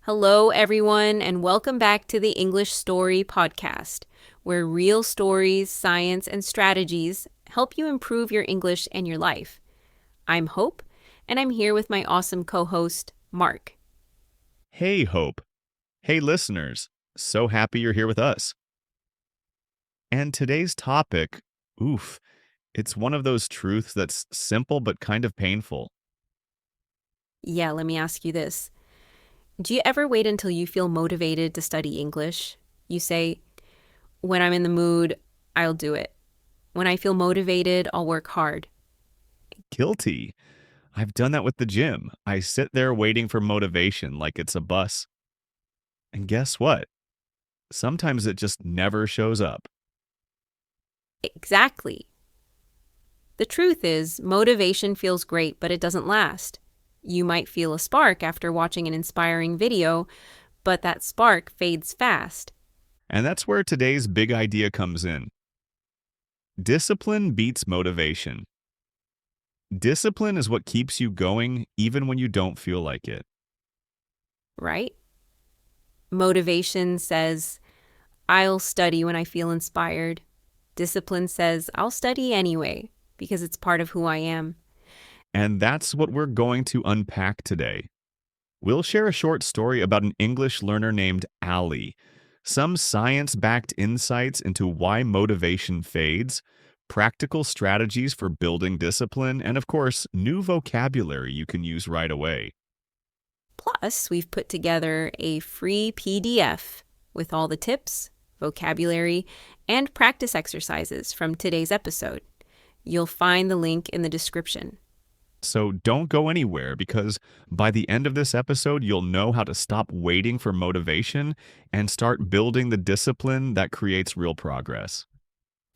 Hello, everyone, and welcome back to the English Story Podcast, where real stories, science, and strategies help you improve your English and your life. I'm Hope, and I'm here with my awesome co-host, Mark. Hey, Hope. Hey, listeners. So happy you're here with us. And today's topic, it's one of those truths that's simple but kind of painful. Yeah, let me ask you this. Do you ever wait until you feel motivated to study English? You say, when I'm in the mood, I'll do it. When I feel motivated, I'll work hard. Guilty. I've done that with the gym. I sit there waiting for motivation like it's a bus. And guess what? Sometimes it just never shows up. Exactly. The truth is, motivation feels great, but it doesn't last. You might feel a spark after watching an inspiring video, but that spark fades fast. And that's where today's big idea comes in. Discipline beats motivation. Discipline is what keeps you going even when you don't feel like it. Right? Motivation says, I'll study when I feel inspired. Discipline says, I'll study anyway, because it's part of who I am. And that's what we're going to unpack today. We'll share a short story about an English learner named Ali, some science-backed insights into why motivation fades, practical strategies for building discipline, and of course, new vocabulary you can use right away. Plus, we've put together a free PDF with all the tips, vocabulary, and practice exercises from today's episode. You'll find the link in the description. So don't go anywhere because by the end of this episode, you'll know how to stop waiting for motivation and start building the discipline that creates real progress.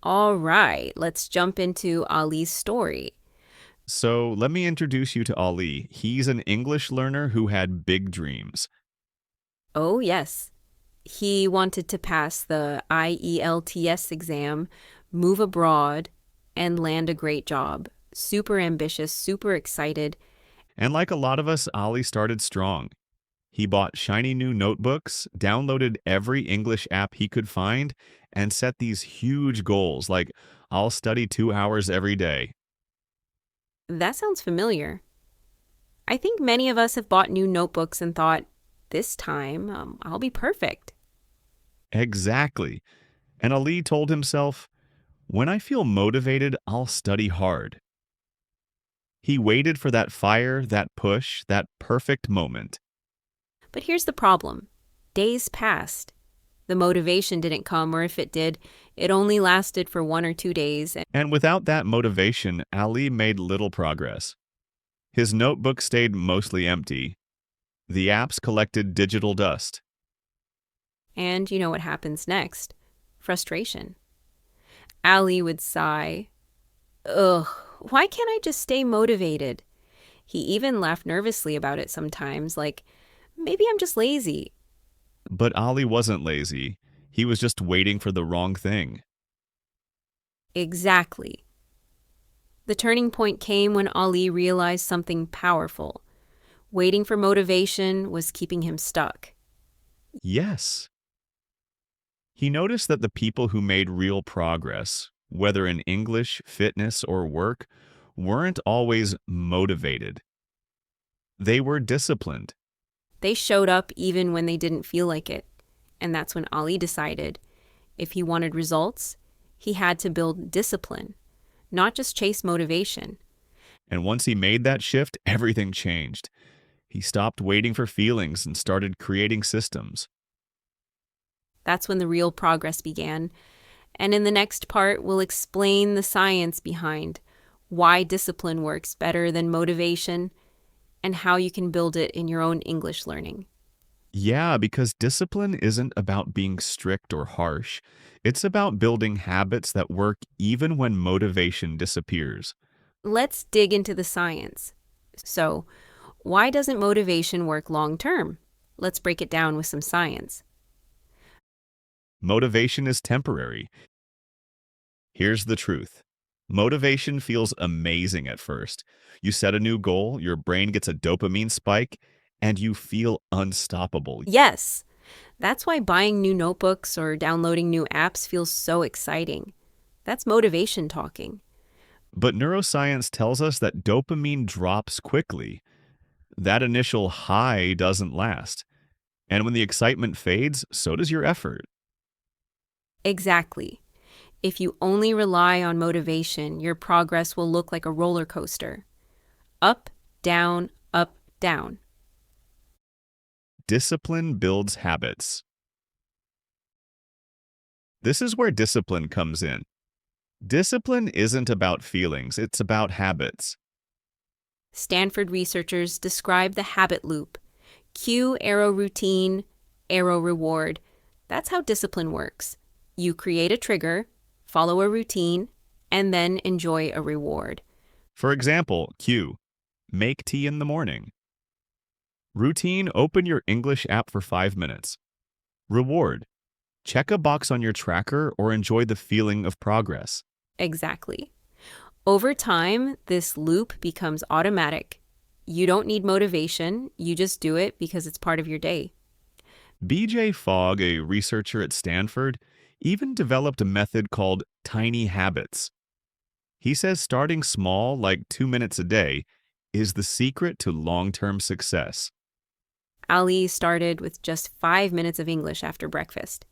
All right, let's jump into Ali's story. So let me introduce you to Ali. He's an English learner who had big dreams. Oh, yes. He wanted to pass the IELTS exam, move abroad, and land a great job. Super ambitious, super excited. And like a lot of us, Ali started strong. He bought shiny new notebooks, downloaded every English app he could find, and set these huge goals like, I'll study 2 hours every day. That sounds familiar. I think many of us have bought new notebooks and thought, this time, I'll be perfect. Exactly. And Ali told himself, when I feel motivated, I'll study hard. He waited for that fire, that push, that perfect moment. But here's the problem. Days passed. The motivation didn't come, or if it did, it only lasted for 1 or 2 days. And without that motivation, Ali made little progress. His notebook stayed mostly empty. The apps collected digital dust. And you know what happens next? Frustration. Ali would sigh, ugh, why can't I just stay motivated? He even laughed nervously about it sometimes, like, maybe I'm just lazy. But Ali wasn't lazy. He was just waiting for the wrong thing. Exactly. The turning point came when Ali realized something powerful. Waiting for motivation was keeping him stuck. Yes. He noticed that the people who made real progress, whether in English, fitness, or work, weren't always motivated. They were disciplined. They showed up even when they didn't feel like it. And that's when Ali decided, if he wanted results, he had to build discipline, not just chase motivation. And once he made that shift, everything changed. He stopped waiting for feelings and started creating systems. That's when the real progress began. And in the next part, we'll explain the science behind why discipline works better than motivation and how you can build it in your own English learning. Yeah, because discipline isn't about being strict or harsh. It's about building habits that work even when motivation disappears. Let's dig into the science. So, why doesn't motivation work long term? Let's break it down with some science. Motivation is temporary. Here's the truth. Motivation feels amazing at first. You set a new goal, your brain gets a dopamine spike, and you feel unstoppable. Yes, that's why buying new notebooks or downloading new apps feels so exciting. That's motivation talking. But neuroscience tells us that dopamine drops quickly. That initial high doesn't last. And when the excitement fades, so does your effort. Exactly. If you only rely on motivation, your progress will look like a roller coaster. Up, down, up, down. Discipline builds habits. This is where discipline comes in. Discipline isn't about feelings, it's about habits. Stanford researchers describe the habit loop. Cue, arrow routine, arrow reward. That's how discipline works. You create a trigger, follow a routine, and then enjoy a reward. For example, cue, make tea in the morning. Routine, open your English app for 5 minutes. Reward, check a box on your tracker or enjoy the feeling of progress. Exactly. Over time, this loop becomes automatic. You don't need motivation, you just do it because it's part of your day. BJ Fogg, a researcher at Stanford, even developed a method called tiny habits. He says starting small, like 2 minutes a day, is the secret to long-term success. Ali started with just 5 minutes of English after breakfast.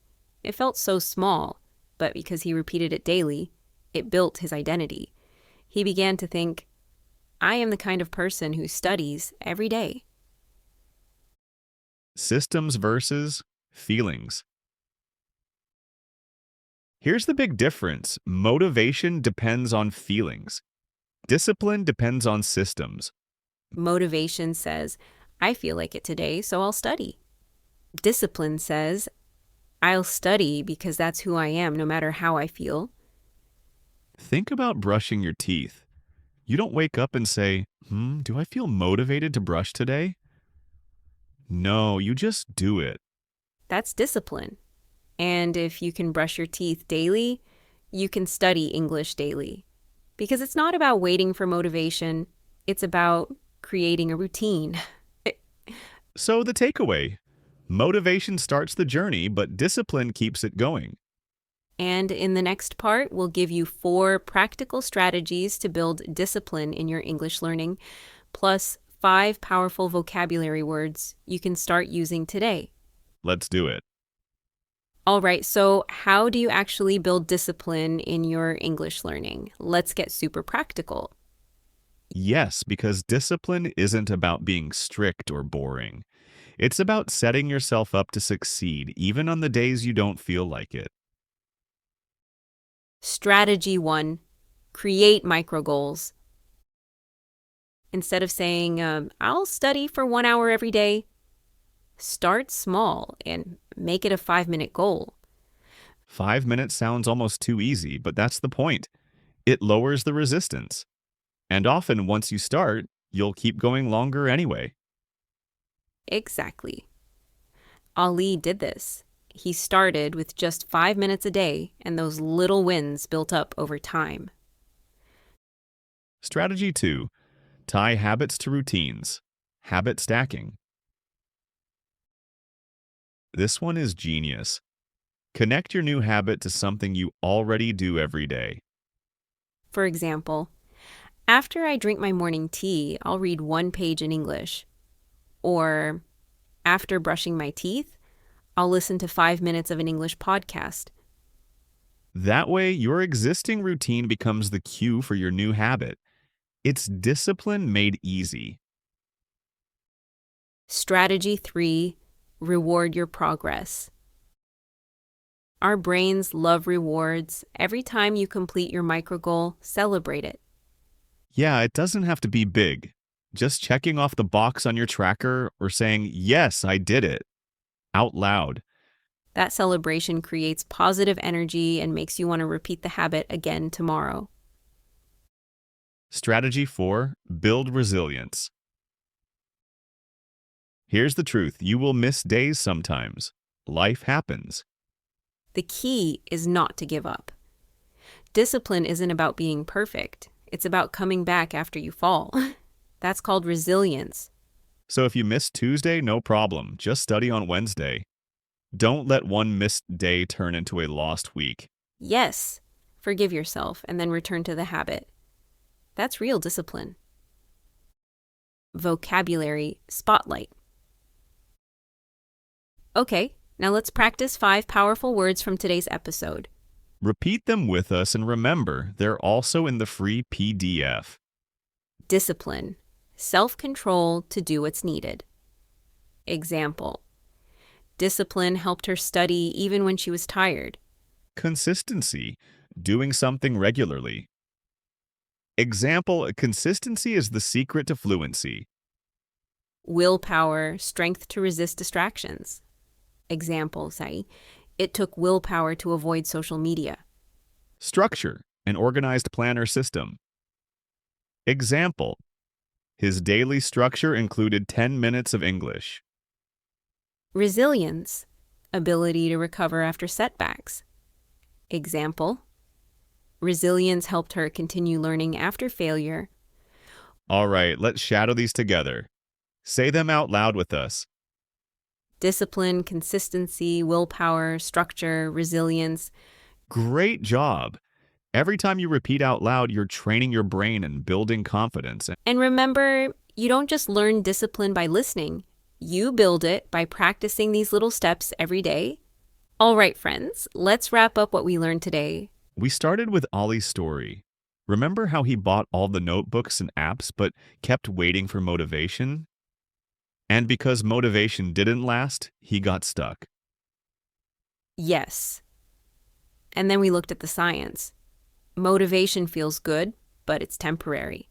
It felt so small, but because he repeated it daily, it built his identity. He began to think, I am the kind of person who studies every day. Systems versus feelings. Here's the big difference. Motivation depends on feelings. Discipline depends on systems. Motivation says, I feel like it today, so I'll study. Discipline says, I'll study because that's who I am, no matter how I feel. Think about brushing your teeth. You don't wake up and say, do I feel motivated to brush today? No, you just do it. That's discipline. And if you can brush your teeth daily, you can study English daily. Because it's not about waiting for motivation, it's about creating a routine. So the takeaway, motivation starts the journey, but discipline keeps it going. And in the next part, we'll give you 4 practical strategies to build discipline in your English learning, plus 5 powerful vocabulary words you can start using today. Let's do it. All right, so how do you actually build discipline in your English learning? Let's get super practical. Yes, because discipline isn't about being strict or boring. It's about setting yourself up to succeed, even on the days you don't feel like it. Strategy 1, create micro goals. Instead of saying, I'll study for 1 hour every day, start small and make it a 5-minute goal. 5 minutes sounds almost too easy, but that's the point. It lowers the resistance. And often, once you start, you'll keep going longer anyway. Exactly. Ali did this. He started with just 5 minutes a day, and those little wins built up over time. Strategy 2. Tie habits to routines. Habit stacking. This one is genius. Connect your new habit to something you already do every day. For example, after I drink my morning tea, I'll read 1 page in English. Or after brushing my teeth, I'll listen to 5 minutes of an English podcast. That way, your existing routine becomes the cue for your new habit. It's discipline made easy. Strategy 3, reward your progress. Our brains love rewards. Every time you complete your micro goal, celebrate it. Yeah, it doesn't have to be big. Just checking off the box on your tracker or saying, yes, I did it, out loud. That celebration creates positive energy and makes you want to repeat the habit again tomorrow. Strategy 4, build resilience. Here's the truth. You will miss days sometimes. Life happens. The key is not to give up. Discipline isn't about being perfect. It's about coming back after you fall. That's called resilience. So if you miss Tuesday, no problem. Just study on Wednesday. Don't let one missed day turn into a lost week. Yes, forgive yourself and then return to the habit. That's real discipline. Vocabulary Spotlight. Okay, now let's practice 5 powerful words from today's episode. Repeat them with us and remember, they're also in the free PDF. Discipline. Self-control to do what's needed. Example. Discipline helped her study even when she was tired. Consistency. Doing something regularly. Example, consistency is the secret to fluency. Willpower. Strength to resist distractions. Example, say, it took willpower to avoid social media. Structure. An organized planner system. Example, his daily structure included 10 minutes of English. Resilience. Ability to recover after setbacks. Example, resilience helped her continue learning after failure. All right, let's shadow these together. Say them out loud with us. Discipline, consistency, willpower, structure, resilience. Great job. Every time you repeat out loud, you're training your brain and building confidence. And remember, you don't just learn discipline by listening. You build it by practicing these little steps every day. All right, friends, let's wrap up what we learned today. We started with Ollie's story. Remember how he bought all the notebooks and apps but kept waiting for motivation? And because motivation didn't last, he got stuck. Yes. And then we looked at the science. Motivation feels good, but it's temporary.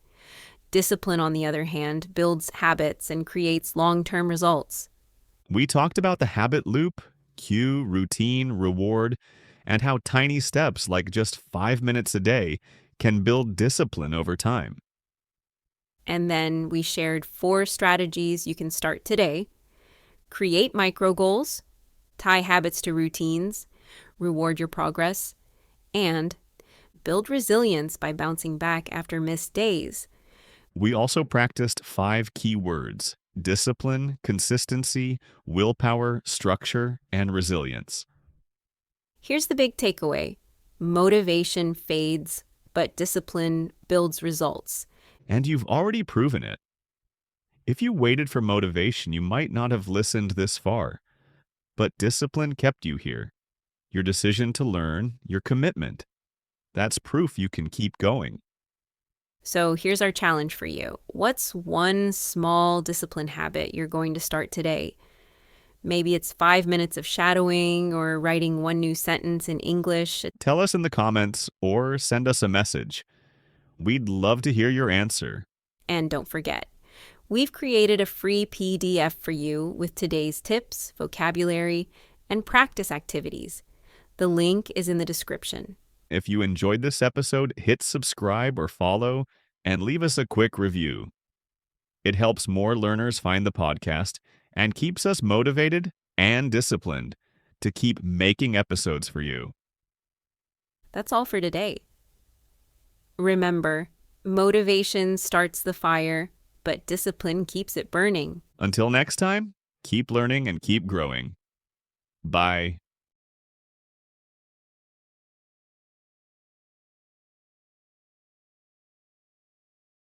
Discipline, on the other hand, builds habits and creates long-term results. We talked about the habit loop, cue, routine, reward, and how tiny steps like just 5 minutes a day can build discipline over time. And then we shared 4 strategies you can start today. Create micro goals, tie habits to routines, reward your progress, and build resilience by bouncing back after missed days. We also practiced 5 key words: discipline, consistency, willpower, structure, and resilience. Here's the big takeaway. Motivation fades, but discipline builds results. And you've already proven it. If you waited for motivation, you might not have listened this far. But discipline kept you here. Your decision to learn, your commitment. That's proof you can keep going. So here's our challenge for you. What's one small discipline habit you're going to start today? Maybe it's 5 minutes of shadowing or writing one new sentence in English. Tell us in the comments or send us a message. We'd love to hear your answer. And don't forget, we've created a free PDF for you with today's tips, vocabulary, and practice activities. The link is in the description. If you enjoyed this episode, hit subscribe or follow and leave us a quick review. It helps more learners find the podcast and keeps us motivated and disciplined to keep making episodes for you. That's all for today. Remember, motivation starts the fire, but discipline keeps it burning. Until next time, keep learning and keep growing. Bye.